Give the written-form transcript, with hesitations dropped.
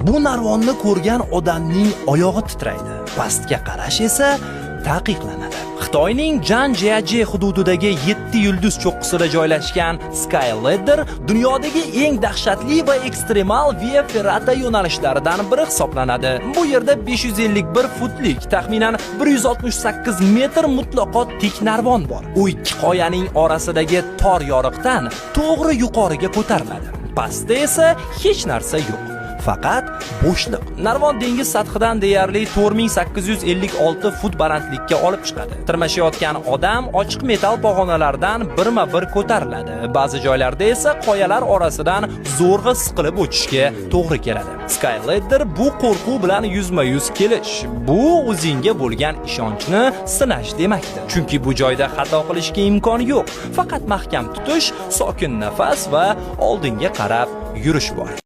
Bu narvonni ko'rgan odamning oyog'i titraydi. Pastga qarash esa taqiqlanadi. Xitoyning Janjiaji hududidagi 7 yulduz cho'qqisida joylashgan Skyladder dunyodagi eng dahshatli va ekstremal via ferrata yo'nalishlaridan biri hisoblanadi. Bu yerda 551 futlik, taxminan 168 metr mutlaqo tik narvon bor. U ikki qoyaning orasidagi tor yoriqdan to'g'ri yuqoriga ko'tariladi. Pastda esa hech narsa yo'q. Faqat bo'shliq. Narvon dengiz sathidan deyarli 4856 fut balandlikka olib chiqadi. Tirmashayotgan odam ochiq metal pog'onalardan birma-bir ko'tariladi. Ba'zi joylarda esa qoyalar orasidan zo'rg'a siqilib o'tishga to'g'ri keladi. Skyladder bu qo'rquv bilan yuzma-yuz kelish. Bu o'zingga bo'lgan ishonchni sinash demakdir. Chunki bu joyda xato qilishga imkon yo'q. Faqat mahkam tutish, sokin nafas va oldinga qarab yurish bor.